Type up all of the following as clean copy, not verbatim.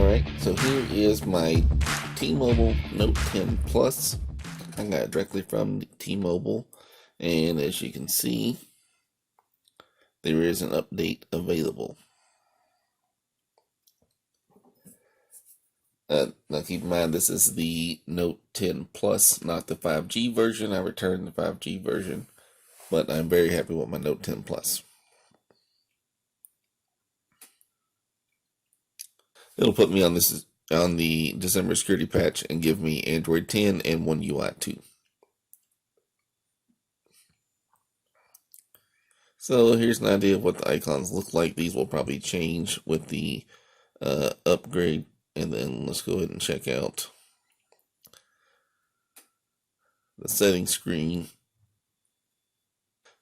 Alright, so here is my T-Mobile Note 10 Plus. I got it directly from T-Mobile, and as you can see, there is an update available. Now keep in mind, this is the Note 10 Plus, not the 5G version. I returned the 5G version, but I'm very happy with my Note 10 Plus. It'll put me on the December security patch and give me Android 10 and One UI 2. So here's an idea of what the icons look like. These will probably change with the upgrade. And then let's go ahead and check out the settings screen.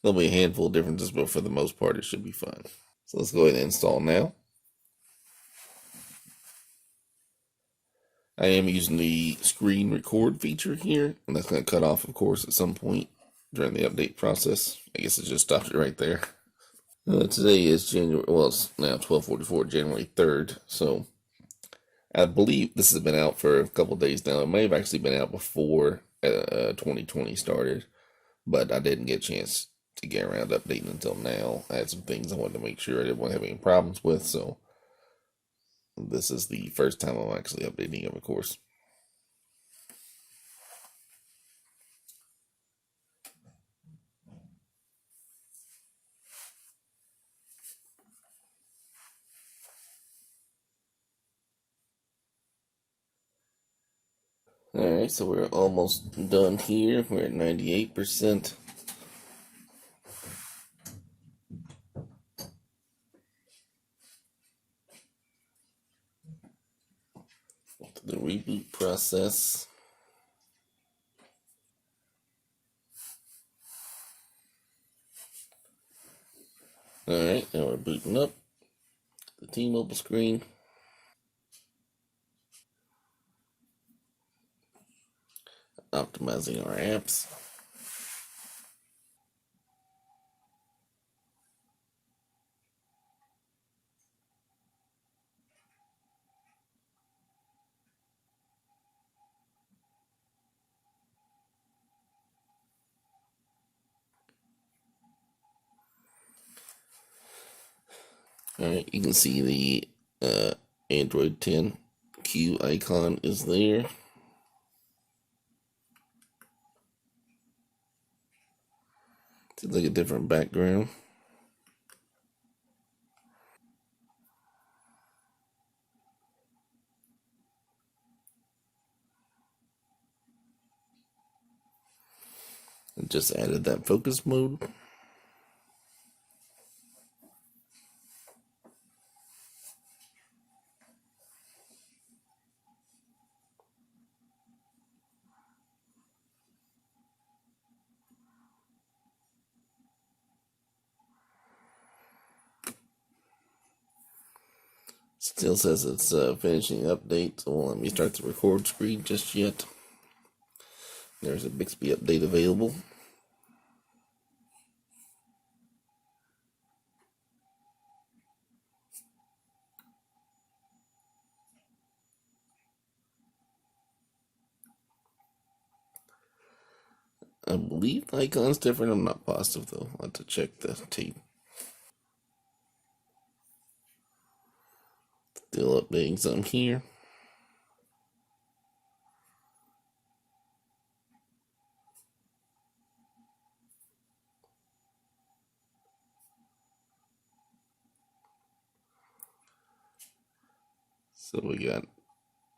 There'll be a handful of differences, but for the most part, it should be fine. So let's go ahead and install now. I am using the screen record feature here, and that's going to cut off, of course, at some point during the update process. I guess it just stopped it right there. Today is January, well, it's now 12:44, January 3rd, so I believe this has been out for a couple days now. It may have actually been out before 2020 started, but I didn't get a chance to get around to updating until now. I had some things I wanted to make sure I didn't want to have any problems with, so this is the first time I'm actually updating it, of course. Alright, so we're almost done here. We're at 98%. The reboot process. Alright, now we're booting up the T-Mobile screen. Optimizing our apps. Alright, you can see the Android 10 Q icon is there. Seems like a different background. And just added that focus mode. Still says it's finishing the update, so won't let me start the record screen just yet. There's a Bixby update available. I believe the icon's different. I'm not positive though. I'll have to check the tape. Still updating some here. So we got,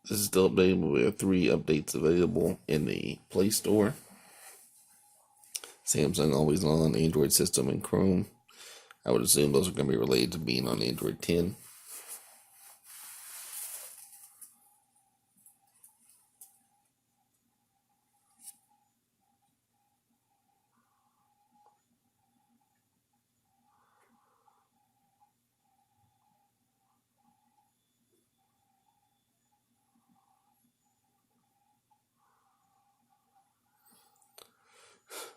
this is still updating, but we have 3 updates available in the Play Store. Samsung Always On, Android System, and Chrome. I would assume those are going to be related to being on Android 10.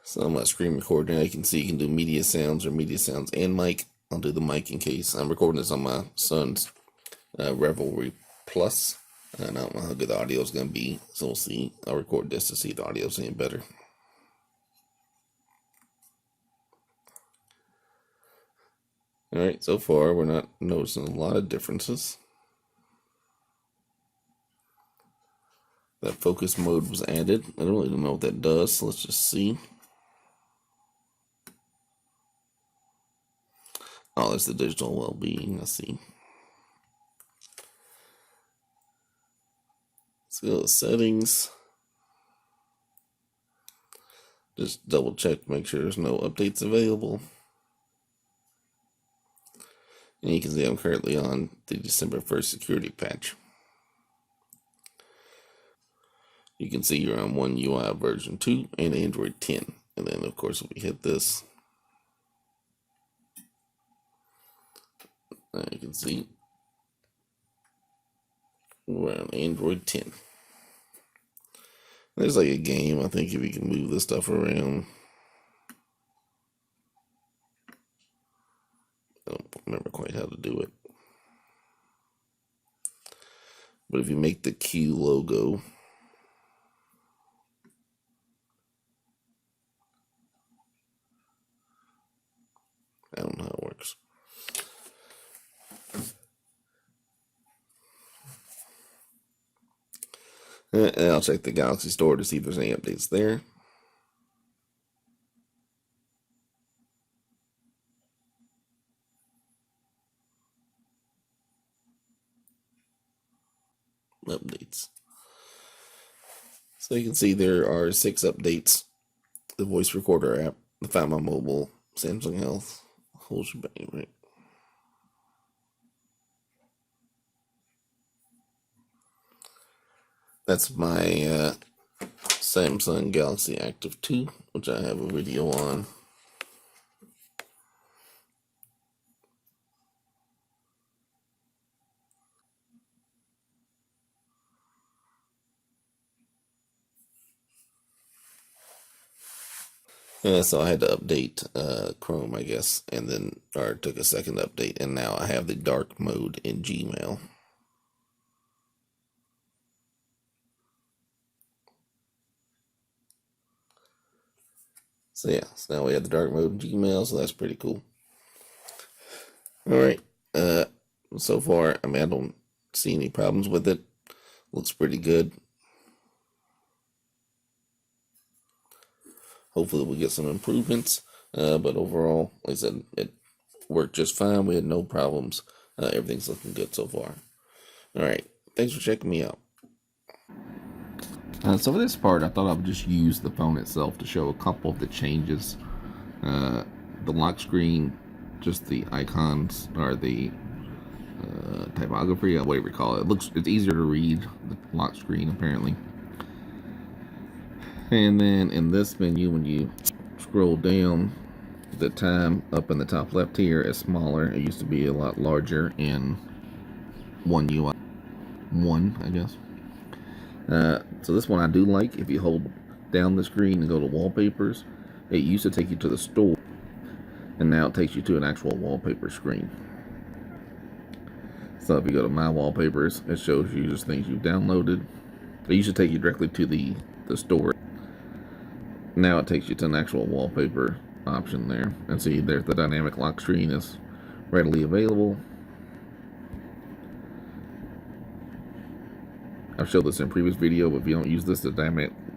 So I'm not screen recording. You can see you can do media sounds or media sounds and mic. I'll do the mic in case I'm recording this on my son's Revelry Plus. And I don't know how good the audio is going to be, so we'll see. I'll record this to see if the audio is any better. Alright, so far we're not noticing a lot of differences. That focus mode was added. I don't really know what that does, so let's just see. Oh, that's the digital well-being. Let's see. Let's go to settings. Just double check, make sure there's no updates available. And you can see I'm currently on the December 1st security patch. You can see you're on One UI version 2 and Android 10. And then, of course, if we hit this, you can see we're on Android 10. There's like a game, I think, if you can move this stuff around. I don't remember quite how to do it. But if you make the Q logo, I don't know how it works. And I'll check the Galaxy Store to see if there's any updates there. Updates. So you can see there are 6 updates. The voice recorder app, the Find My Mobile, Samsung Health, whole shebang, right? That's my Samsung Galaxy Active 2, which I have a video on. So I had to update Chrome, I guess, and then took a second update, and now I have the dark mode in Gmail. So yeah, so now we have the dark mode in Gmail, so that's pretty cool. Alright, so far, I mean, I don't see any problems with it. Looks pretty good. Hopefully we'll get some improvements, but overall, like I said, it worked just fine. We had no problems. Everything's looking good so far. Alright, thanks for checking me out. So for this part, I thought I would just use the phone itself to show a couple of the changes. The lock screen, just the icons, or the typography, whatever you call it. It's easier to read, the lock screen, apparently. And then in this menu, when you scroll down, the time up in the top left here is smaller. It used to be a lot larger in One UI 1, I guess. So this one I do like. If you hold down the screen and go to wallpapers, it used to take you to the store, and now it takes you to an actual wallpaper screen. So if you go to My Wallpapers, it shows you just things you've downloaded. It used to take you directly to the store. Now it takes you to an actual wallpaper option there. And see, there's the dynamic lock screen is readily available. I've showed this in a previous video, but if you don't use this, the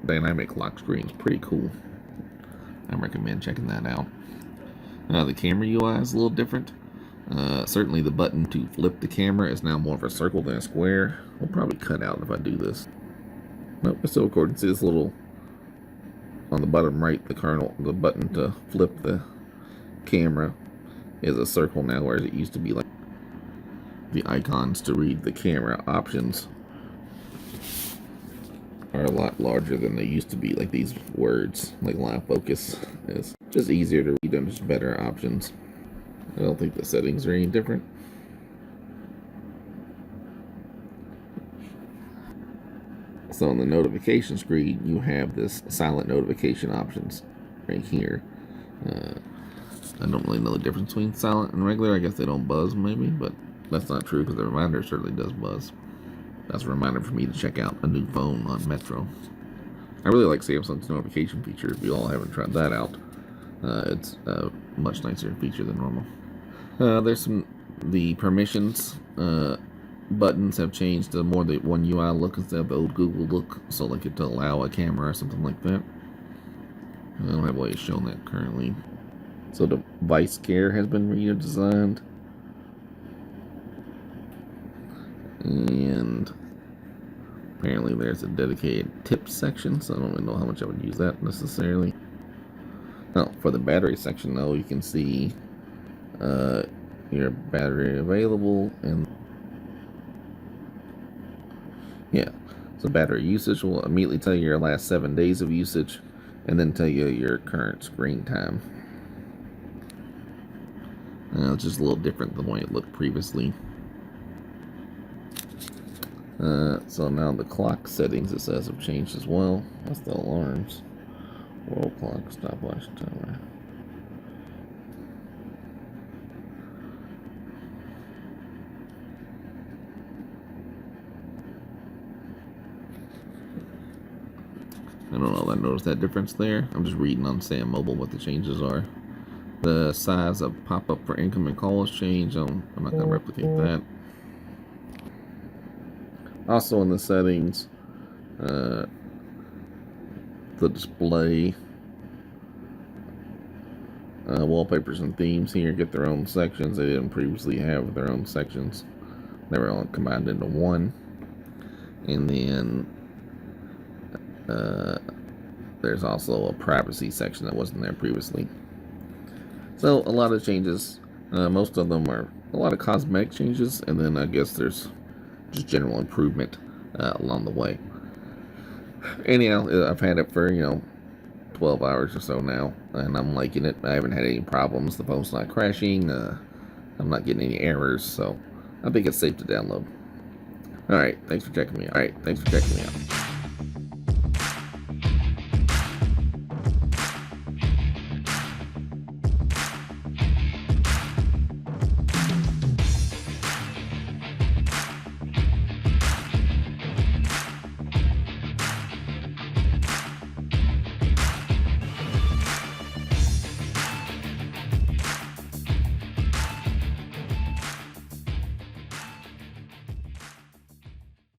dynamic lock screen is pretty cool. I recommend checking that out. The camera UI is a little different. Certainly the button to flip the camera is now more of a circle than a square. We'll probably cut out if I do this. Nope, it's still recording. See this little, on the bottom right, the button to flip the camera is a circle now, whereas it used to be like the icons to read the camera options are a lot larger than they used to be. Like these words, like live focus, is just easier to read and just better options. I don't think the settings are any different. So on the notification screen, you have this silent notification options right here. I don't really know the difference between silent and regular. I guess they don't buzz maybe, but that's not true because the reminder certainly does buzz. That's a reminder for me to check out a new phone on Metro. I really like Samsung's notification feature. If you all haven't tried that out, it's a much nicer feature than normal. There's the permissions buttons have changed to more the one UI look instead of the old Google look, so like it to allow a camera or something like that. I don't have a way of showing that currently. So the device care has been redesigned, and apparently there's a dedicated tips section, so I don't really know how much I would use that necessarily. Oh, for the battery section though, you can see your battery available, and yeah, so battery usage will immediately tell you your last 7 days of usage, and then tell you your current screen time. It's just a little different than the way it looked previously. So now the clock settings, it says, have changed as well. That's the alarms. World clock, stopwatch, timer. I don't know if I noticed that difference there. I'm just reading on Sam Mobile what the changes are. The size of pop-up for incoming calls changed. I'm not going to replicate that. Also in the settings, the display, wallpapers and themes here get their own sections. They didn't previously have their own sections. They were all combined into one. And then there's also a privacy section that wasn't there previously. So a lot of changes. Most of them are a lot of cosmetic changes, and then I guess there's just general improvement along the way. Anyhow, I've had it for 12 hours or so now, and I'm liking it. I haven't had any problems. The phone's not crashing. I'm not getting any errors, so I think it's safe to download. Alright, thanks for checking me out.